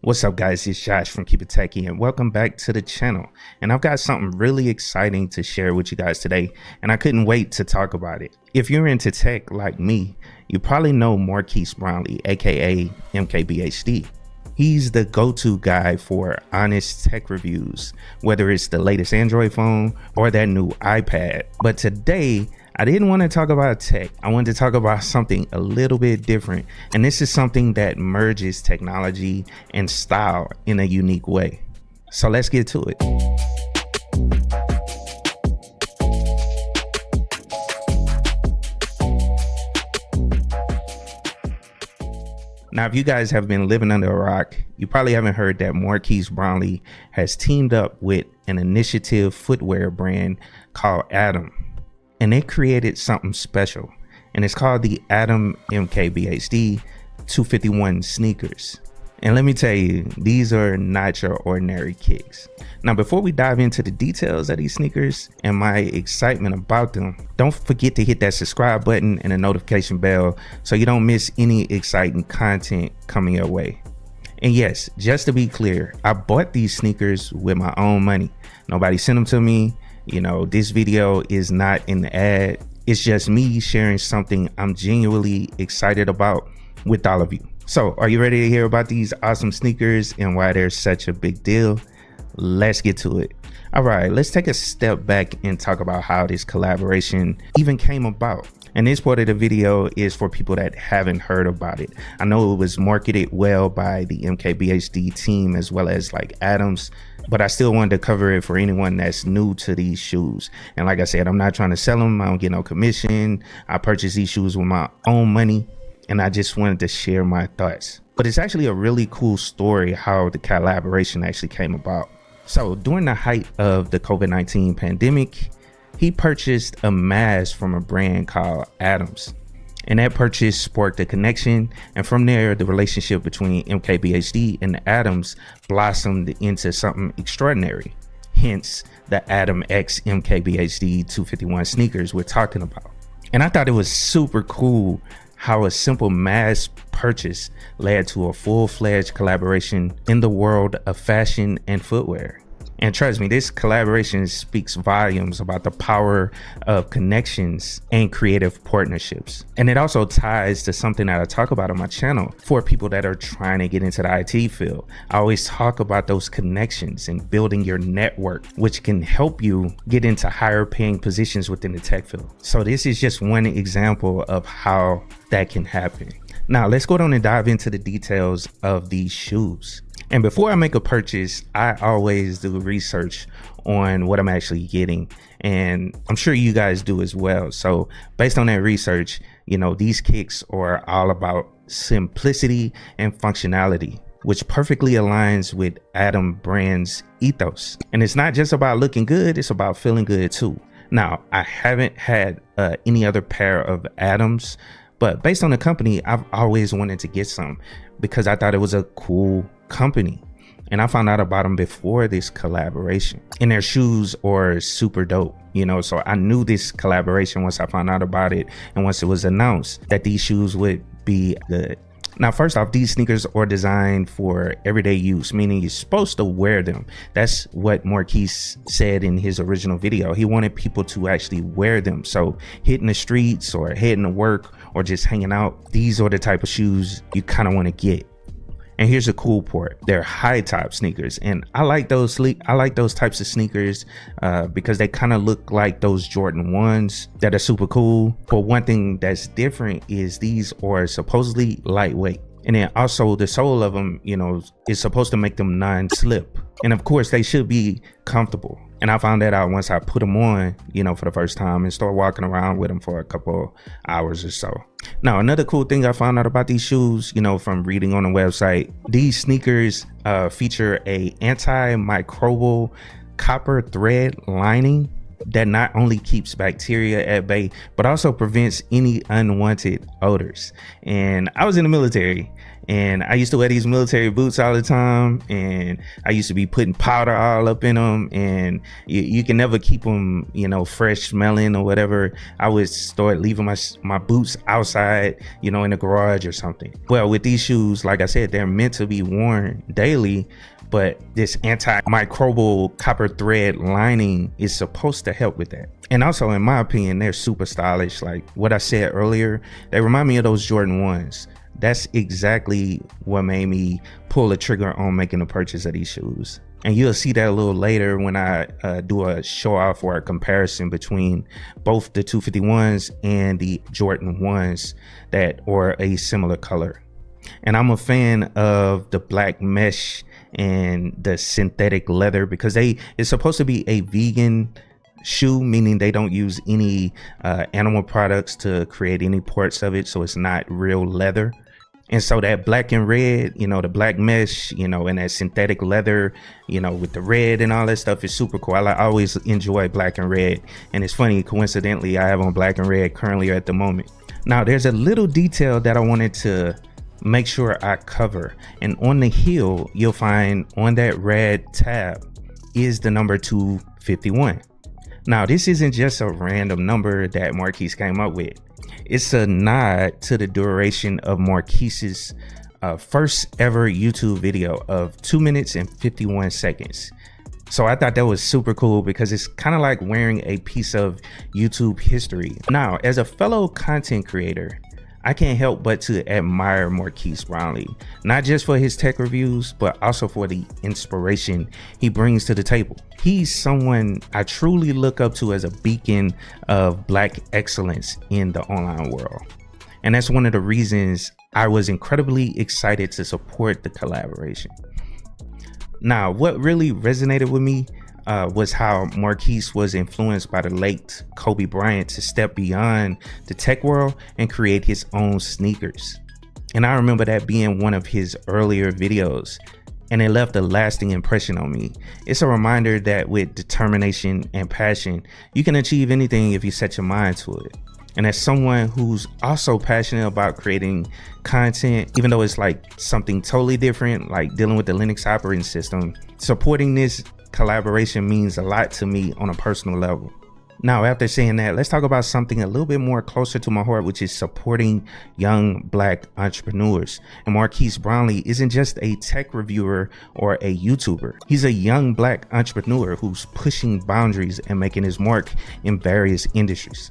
What's up guys, it's Josh from KeepItTechie and welcome back to the channel. And I've got something really exciting to share with you guys today and I couldn't wait to talk about it. If you're into tech like me, you probably know Marquise Brownlee, aka MKBHD. He's the go-to guy for honest tech reviews, whether it's the latest Android phone or that new iPad. But today, I didn't want to talk about tech. I wanted to talk about something a little bit different. And this is something that merges technology and style in a unique way. So let's get to it. Now, if you guys have been living under a rock, you probably haven't heard that Marquise Brownlee has teamed up with an initiative footwear brand called Atom. And they created something special, and it's called the Atom MKBHD 251 sneakers. And let me tell you, these are not your ordinary kicks. Now, before we dive into the details of these sneakers and my excitement about them, don't forget to hit that subscribe button and the notification bell so you don't miss any exciting content coming your way. And yes, just to be clear, I bought these sneakers with my own money. Nobody sent them to me. You know, this video is not an ad. It's just me sharing something I'm genuinely excited about with all of you. So are you ready to hear about these awesome sneakers and why they're such a big deal? Let's get to it. All right, let's take a step back and talk about how this collaboration even came about. And this part of the video is for people that haven't heard about it. I know it was marketed well by the MKBHD team as well as like Adams, but I still wanted to cover it for anyone that's new to these shoes. And like I said, I'm not trying to sell them. I don't get no commission. I purchased these shoes with my own money and I just wanted to share my thoughts. But it's actually a really cool story how the collaboration actually came about. So during the height of the COVID-19 pandemic, he purchased a mask from a brand called Adams. And that purchase sparked a connection. And from there, the relationship between MKBHD and Adams blossomed into something extraordinary. Hence, the Atom X MKBHD 251 sneakers we're talking about. And I thought it was super cool how a simple mass purchase led to a full-fledged collaboration in the world of fashion and footwear. And trust me, this collaboration speaks volumes about the power of connections and creative partnerships. And it also ties to something that I talk about on my channel for people that are trying to get into the IT field. I always talk about those connections and building your network, which can help you get into higher paying positions within the tech field. So this is just one example of how that can happen. Now let's go down and dive into the details of these shoes. And before I make a purchase, I always do research on what I'm actually getting. And I'm sure you guys do as well. So based on that research, you know, these kicks are all about simplicity and functionality, which perfectly aligns with Atom brand's ethos. And it's not just about looking good, it's about feeling good too. Now, I haven't had any other pair of Atoms, but based on the company, I've always wanted to get some because I thought it was a cool company. And I found out about them before this collaboration. And their shoes are super dope, you know, so I knew this collaboration once I found out about it and once it was announced that these shoes would be good. Now, first off, these sneakers are designed for everyday use, meaning you're supposed to wear them. That's what Marquise said in his original video. He wanted people to actually wear them. So hitting the streets or heading to work or just hanging out, these are the type of shoes you kind of want to get. And here's the cool part. They're high top sneakers. And I like those types of sneakers because they kind of look like those Jordan 1s that are super cool. But one thing that's different is these are supposedly lightweight. And then also the sole of them, you know, is supposed to make them non-slip. And of course they should be comfortable. And I found that out once I put them on, you know, for the first time and start walking around with them for a couple hours or so. Now, another cool thing I found out about these shoes, you know, from reading on the website, these sneakers feature a antimicrobial copper thread lining that not only keeps bacteria at bay, but also prevents any unwanted odors. And I was in the military And I used to wear these military boots all the time, and I used to be putting powder all up in them, and you can never keep them, you know, fresh smelling or whatever. I would start leaving my boots outside, you know, in the garage or something. Well, with these shoes, like I said, they're meant to be worn daily, but this antimicrobial copper thread lining is supposed to help with that. And also, in my opinion, they're super stylish. Like what I said earlier, they remind me of those Jordan 1s. That's exactly what made me pull the trigger on making a purchase of these shoes. And you'll see that a little later when I do a show off or a comparison between both the 251s and the Jordan 1s that are a similar color. And I'm a fan of the black mesh and the synthetic leather because it's supposed to be a vegan shoe, meaning they don't use any animal products to create any parts of it, so it's not real leather. And so that black and red, you know, the black mesh, you know, and that synthetic leather, you know, with the red and all that stuff is super cool. I always enjoy black and red, and it's funny, coincidentally, I have on black and red currently at the moment. Now there's a little detail that I wanted to make sure I cover, and on the heel you'll find on that red tab is the number 251. Now this isn't just a random number that Marquise came up with. It's a nod to the duration of Marquise's first ever YouTube video of 2 minutes and 51 seconds. So I thought that was super cool because it's kind of like wearing a piece of YouTube history. Now, as a fellow content creator, I can't help but to admire Marquise Brownlee, not just for his tech reviews, but also for the inspiration he brings to the table. He's someone I truly look up to as a beacon of Black excellence in the online world. And that's one of the reasons I was incredibly excited to support the collaboration. Now, what really resonated with me was how Marquise was influenced by the late Kobe Bryant to step beyond the tech world and create his own sneakers. And I remember that being one of his earlier videos, and it left a lasting impression on me. It's a reminder that with determination and passion, you can achieve anything if you set your mind to it. And as someone who's also passionate about creating content, even though it's like something totally different, like dealing with the Linux operating system, supporting this collaboration means a lot to me on a personal level. Now, after saying that, let's talk about something a little bit more closer to my heart, which is supporting young Black entrepreneurs. And Marquise Brownlee isn't just a tech reviewer or a YouTuber. He's a young Black entrepreneur who's pushing boundaries and making his mark in various industries.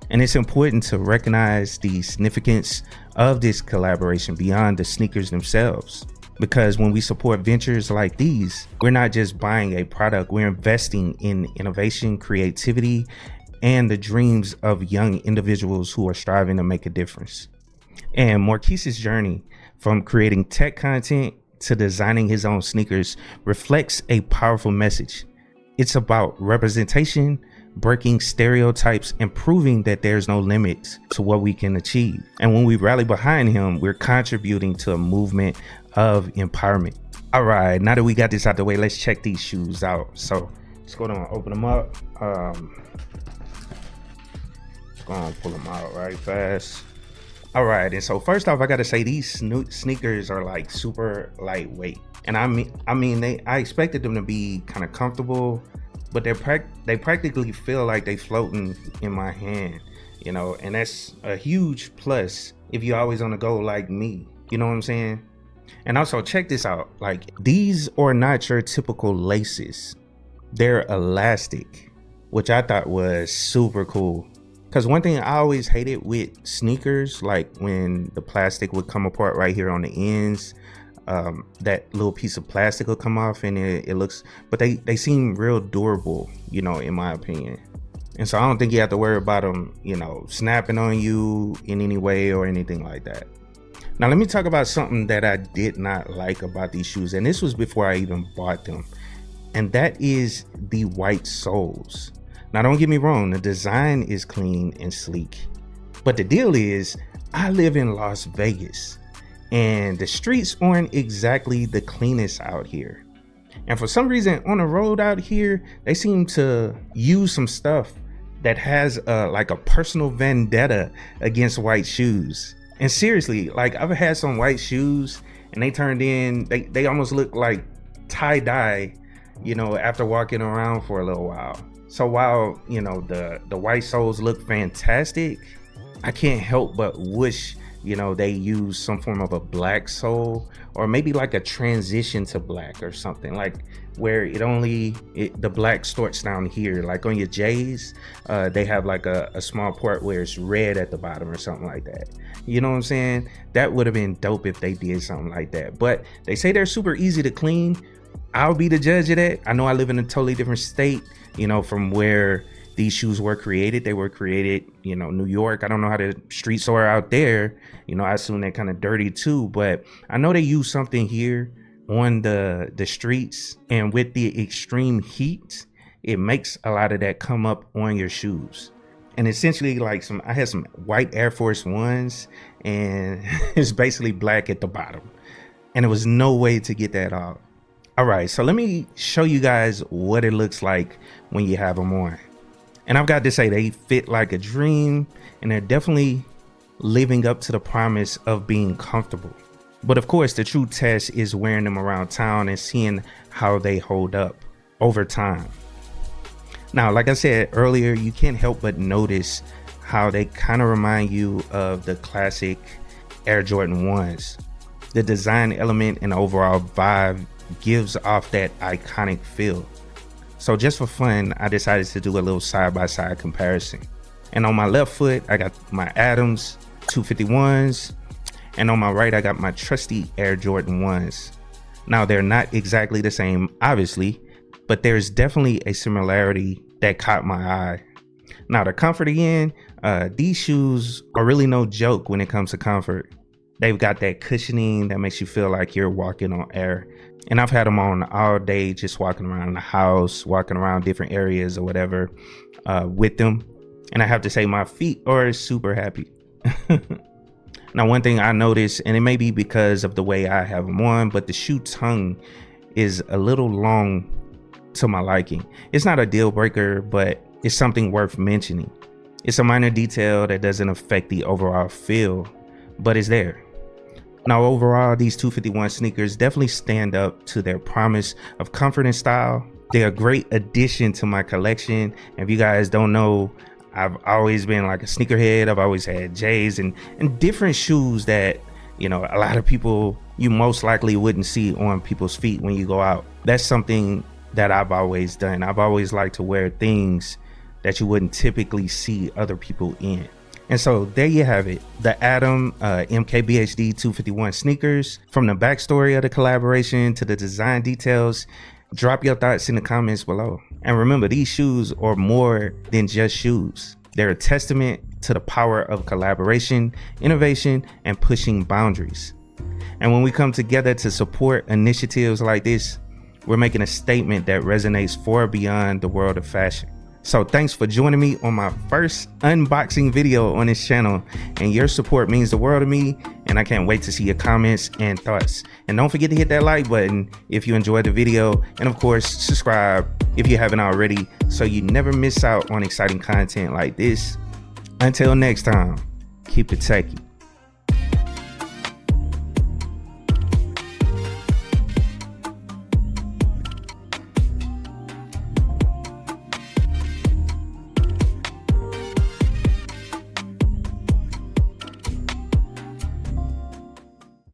And it's important to recognize the significance of this collaboration beyond the sneakers themselves. Because when we support ventures like these, we're not just buying a product, we're investing in innovation, creativity, and the dreams of young individuals who are striving to make a difference. And Marquise's journey from creating tech content to designing his own sneakers reflects a powerful message. It's about representation, breaking stereotypes, and proving that there's no limits to what we can achieve. And when we rally behind him, we're contributing to a movement of empowerment. All right, now that we got this out the way, let's check these shoes out. So let's go down and open them up. Let's go and pull them out right fast. All right, and so first off, I gotta say these sneakers are like super lightweight, and I expected them to be kind of comfortable, but they practically feel like they floating in my hand, you know, and that's a huge plus if you're always on the go like me, you know what I'm saying? And also check this out, like these are not your typical laces, they're elastic, which I thought was super cool. Because one thing I always hated with sneakers, like when the plastic would come apart right here on the ends, that little piece of plastic will come off and it looks, but they seem real durable, you know, in my opinion. And so I don't think you have to worry about them, you know, snapping on you in any way or anything like that. Now let me talk about something that I did not like about these shoes, and this was before I even bought them, and that is the white soles. Now don't get me wrong, the design is clean and sleek, but the deal is I live in Las Vegas and the streets aren't exactly the cleanest out here. And for some reason on the road out here, they seem to use some stuff that has like a personal vendetta against white shoes. And seriously, like I've had some white shoes and they turned in, they almost look like tie-dye, you know, after walking around for a little while. So while, you know, the white soles look fantastic, I can't help but wish, you know, they use some form of a black sole, or maybe like a transition to black or something, like where the black starts down here, like on your J's. They have like a small part where it's red at the bottom or something like that. You know what I'm saying? That would have been dope if they did something like that. But they say they're super easy to clean. I'll be the judge of that. I know I live in a totally different state, you know, from where these shoes were created. They were created, you know, New York. I don't know how the streets are out there. You know, I assume they're kind of dirty too, but I know they use something here on the streets, and with the extreme heat, it makes a lot of that come up on your shoes. And essentially, like, I had some white Air Force Ones, and it's basically black at the bottom, and there was no way to get that off. All right, so let me show you guys what it looks like when you have them on. And I've got to say, they fit like a dream, and they're definitely living up to the promise of being comfortable. But of course, the true test is wearing them around town and seeing how they hold up over time. Now, like I said earlier, you can't help but notice how they kind of remind you of the classic Air Jordan 1s. The design element and overall vibe gives off that iconic feel. So just for fun, I decided to do a little side-by-side comparison. And on my left foot, I got my Adams 251s, and on my right, I got my trusty Air Jordan 1s. Now, they're not exactly the same, obviously, but there's definitely a similarity that caught my eye. Now, the comfort again, these shoes are really no joke when it comes to comfort. They've got that cushioning that makes you feel like you're walking on air. And I've had them on all day, just walking around the house, walking around different areas or whatever with them. And I have to say, my feet are super happy. Now, one thing I noticed, and it may be because of the way I have them on, but the shoe tongue is a little long to my liking. It's not a deal breaker, but it's something worth mentioning. It's a minor detail that doesn't affect the overall feel, but it's there. Now, overall, these 251 sneakers definitely stand up to their promise of comfort and style. They're a great addition to my collection. And if you guys don't know, I've always been like a sneakerhead. I've always had J's and different shoes that, you know, a lot of people, you most likely wouldn't see on people's feet when you go out. That's something that I've always done. I've always liked to wear things that you wouldn't typically see other people in. And so there you have it, the Adam MKBHD 251 sneakers. From the backstory of the collaboration to the design details, drop your thoughts in the comments below. And remember, these shoes are more than just shoes. They're a testament to the power of collaboration, innovation, and pushing boundaries. And when we come together to support initiatives like this, we're making a statement that resonates far beyond the world of fashion. So thanks for joining me on my first unboxing video on this channel, and your support means the world to me, and I can't wait to see your comments and thoughts. And don't forget to hit that like button if you enjoyed the video, and of course subscribe if you haven't already, so you never miss out on exciting content like this. Until next time, keep it techie.